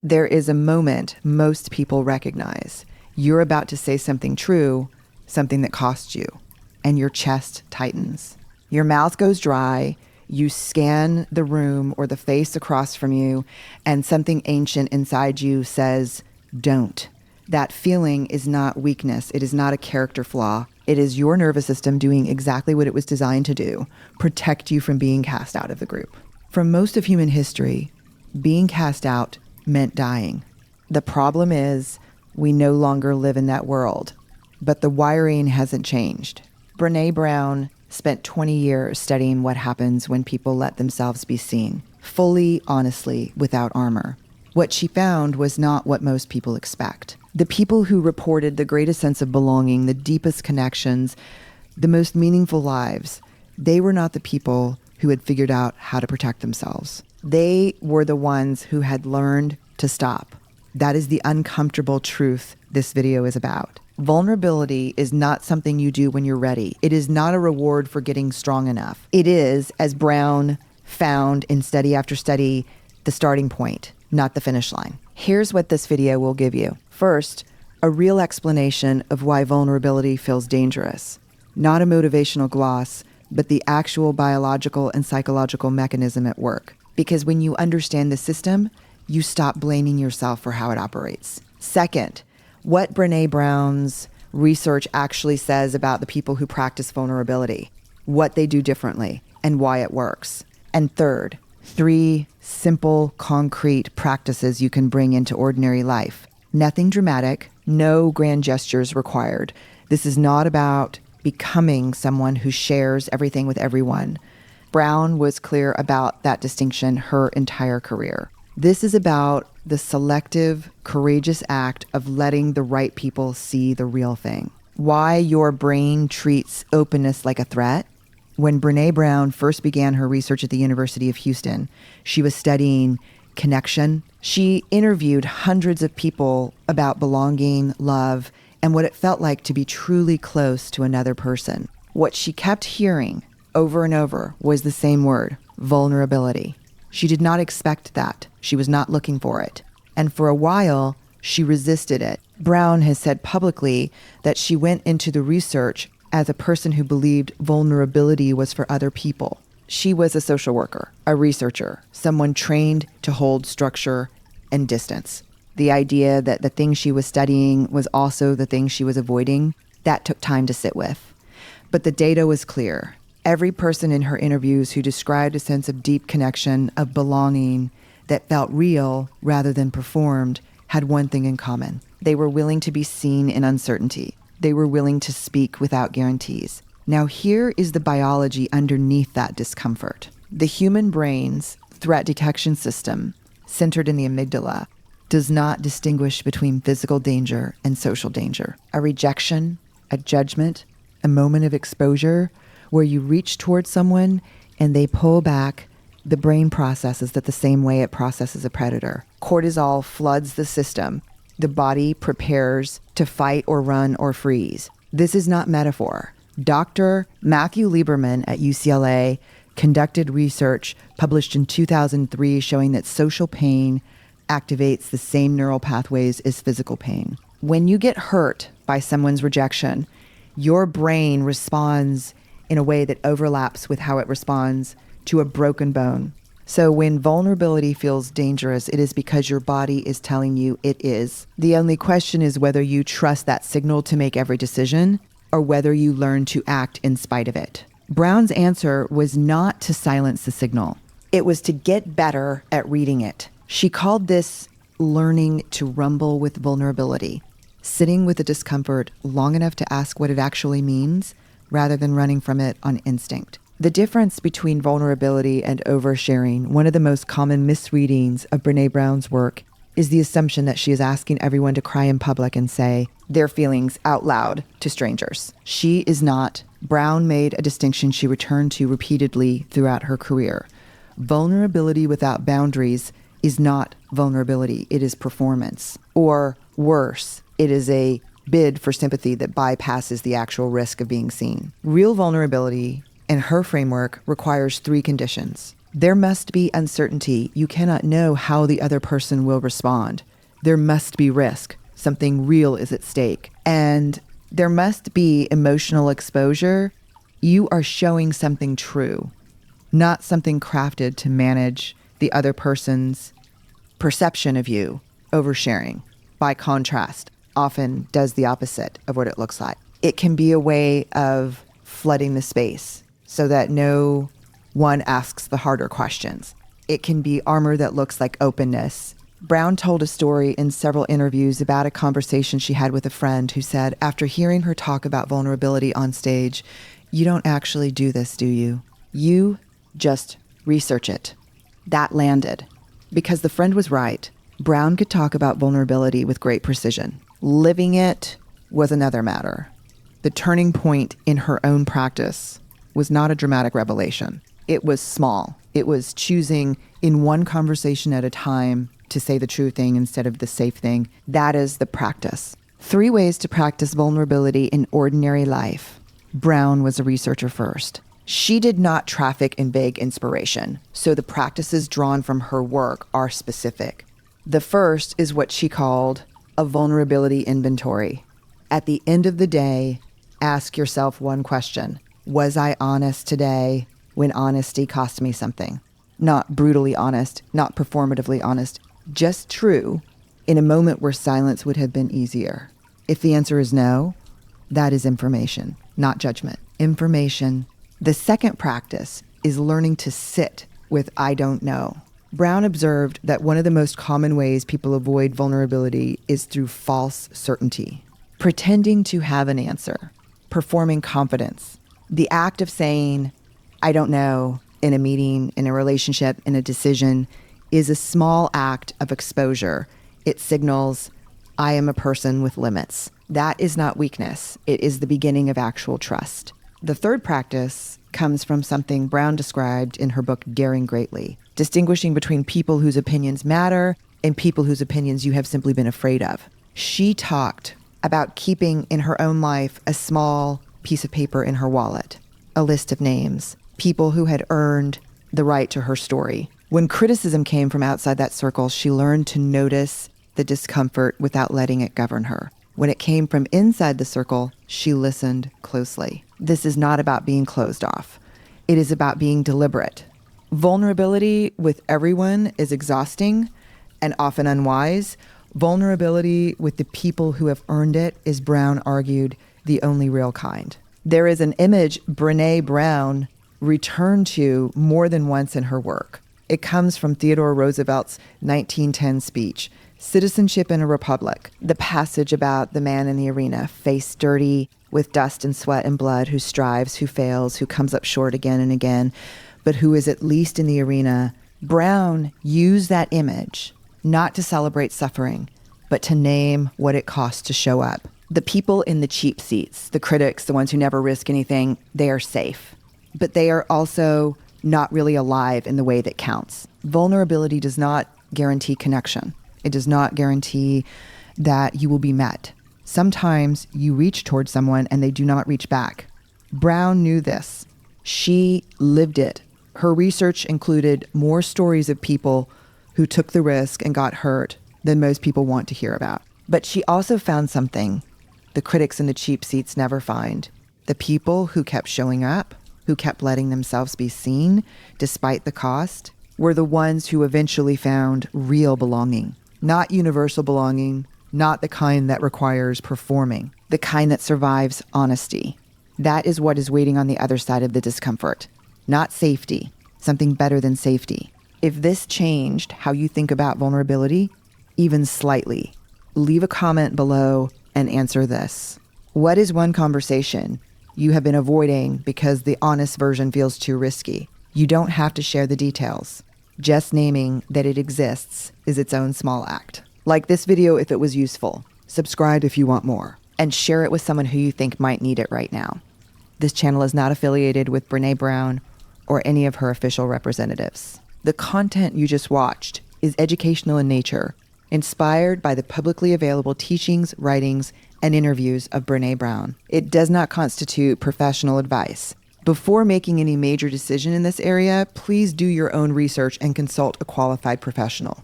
There is a moment most people recognize. You're about to say something true, something that costs you, and your chest tightens. Your mouth goes dry, you scan the room or the face across from you, and something ancient inside you says, don't. That feeling is not weakness. It is not a character flaw. It is your nervous system doing exactly what it was designed to do, protect you from being cast out of the group. For most of human history, being cast out meant dying. The problem is we no longer live in that world, but the wiring hasn't changed. Brené Brown spent 20 years studying what happens when people let themselves be seen, fully, honestly, without armor. What she found was not what most people expect. The people who reported the greatest sense of belonging, the deepest connections, the most meaningful lives, they were not the people who had figured out how to protect themselves. They were the ones who had learned to stop. That is the uncomfortable truth this video is about. Vulnerability is not something you do when you're ready. It is not a reward for getting strong enough. It is, as Brown found in study after study, the starting point, not the finish line. Here's what this video will give you. First, a real explanation of why vulnerability feels dangerous. Not a motivational gloss, but the actual biological and psychological mechanism at work. Because when you understand the system, you stop blaming yourself for how it operates. Second, what Brené Brown's research actually says about the people who practice vulnerability, what they do differently, and why it works. And third, 3 simple, concrete practices you can bring into ordinary life. Nothing dramatic, no grand gestures required. This is not about becoming someone who shares everything with everyone. Brown was clear about that distinction her entire career. This is about the selective, courageous act of letting the right people see the real thing. Why your brain treats openness like a threat. When Brené Brown first began her research at the University of Houston, she was studying connection. She interviewed hundreds of people about belonging, love, and what it felt like to be truly close to another person. What she kept hearing over and over was the same word, vulnerability. She did not expect that. She was not looking for it. And for a while, she resisted it. Brown has said publicly that she went into the research as a person who believed vulnerability was for other people. She was a social worker, a researcher, someone trained to hold structure and distance. The idea that the thing she was studying was also the thing she was avoiding, that took time to sit with. But the data was clear. Every person in her interviews who described a sense of deep connection, of belonging, that felt real rather than performed, had one thing in common. They were willing to be seen in uncertainty. They were willing to speak without guarantees. Now here is the biology underneath that discomfort. The human brain's threat detection system, centered in the amygdala, does not distinguish between physical danger and social danger. A rejection, a judgment, a moment of exposure where you reach towards someone and they pull back, the brain processes that the same way it processes a predator. Cortisol floods the system. The body prepares to fight or run or freeze. This is not metaphor. Dr. Matthew Lieberman at UCLA conducted research published in 2003 showing that social pain activates the same neural pathways as physical pain. When you get hurt by someone's rejection, your brain responds in a way that overlaps with how it responds to a broken bone. So when vulnerability feels dangerous, it is because your body is telling you it is. The only question is whether you trust that signal to make every decision or whether you learn to act in spite of it. Brown's answer was not to silence the signal. It was to get better at reading it. She called this learning to rumble with vulnerability, sitting with the discomfort long enough to ask what it actually means rather than running from it on instinct. The difference between vulnerability and oversharing, one of the most common misreadings of Brené Brown's work, is the assumption that she is asking everyone to cry in public and say their feelings out loud to strangers. She is not. Brown made a distinction she returned to repeatedly throughout her career. Vulnerability without boundaries is not vulnerability, it is performance. Or worse, it is a bid for sympathy that bypasses the actual risk of being seen. Real vulnerability, in her framework, requires 3 conditions. There must be uncertainty. You cannot know how the other person will respond. There must be risk. Something real is at stake. And there must be emotional exposure. You are showing something true, not something crafted to manage the other person's perception of you. Oversharing, by contrast, often does the opposite of what it looks like. It can be a way of flooding the space so that no one asks the harder questions. It can be armor that looks like openness. Brown told a story in several interviews about a conversation she had with a friend who said, after hearing her talk about vulnerability on stage, "You don't actually do this, do you? You just research it." That landed because the friend was right. Brown could talk about vulnerability with great precision. Living it was another matter. The turning point in her own practice was not a dramatic revelation. It was small. It was choosing in one conversation at a time to say the true thing instead of the safe thing. That is the practice. 3 ways to practice vulnerability in ordinary life. Brown was a researcher first. She did not traffic in vague inspiration, so the practices drawn from her work are specific. The first is what she called a vulnerability inventory. At the end of the day, ask yourself one question. Was I honest today when honesty cost me something? Not brutally honest, not performatively honest, just true in a moment where silence would have been easier. If the answer is no, that is information, not judgment. Information. The second practice is learning to sit with I don't know. Brown observed that one of the most common ways people avoid vulnerability is through false certainty, pretending to have an answer, performing confidence. The act of saying, I don't know, in a meeting, in a relationship, in a decision, is a small act of exposure. It signals, I am a person with limits. That is not weakness. It is the beginning of actual trust. The third practice comes from something Brown described in her book, Daring Greatly, distinguishing between people whose opinions matter and people whose opinions you have simply been afraid of. She talked about keeping in her own life a small piece of paper in her wallet, a list of names, people who had earned the right to her story. When criticism came from outside that circle, she learned to notice the discomfort without letting it govern her. When it came from inside the circle, she listened closely. This is not about being closed off. It is about being deliberate. Vulnerability with everyone is exhausting and often unwise. Vulnerability with the people who have earned it is, Brown argued, the only real kind. There is an image Brené Brown returned to more than once in her work. It comes from Theodore Roosevelt's 1910 speech, Citizenship in a Republic, the passage about the man in the arena, face dirty with dust and sweat and blood, who strives, who fails, who comes up short again and again, but who is at least in the arena. Brown used that image not to celebrate suffering, but to name what it costs to show up. The people in the cheap seats, the critics, the ones who never risk anything, they are safe. But they are also not really alive in the way that counts. Vulnerability does not guarantee connection. It does not guarantee that you will be met. Sometimes you reach towards someone and they do not reach back. Brown knew this. She lived it. Her research included more stories of people who took the risk and got hurt than most people want to hear about. But she also found something the critics in the cheap seats never find. The people who kept showing up, who kept letting themselves be seen despite the cost, were the ones who eventually found real belonging. Not universal belonging, not the kind that requires performing, the kind that survives honesty. That is what is waiting on the other side of the discomfort. Not safety, something better than safety. If this changed how you think about vulnerability, even slightly, leave a comment below and answer this. What is one conversation you have been avoiding because the honest version feels too risky? You don't have to share the details. Just naming that it exists is its own small act. Like this video if it was useful. Subscribe if you want more. And share it with someone who you think might need it right now. This channel is not affiliated with Brené Brown or any of her official representatives. The content you just watched is educational in nature, inspired by the publicly available teachings, writings, and interviews of Brené Brown. It does not constitute professional advice. Before making any major decision in this area, please do your own research and consult a qualified professional.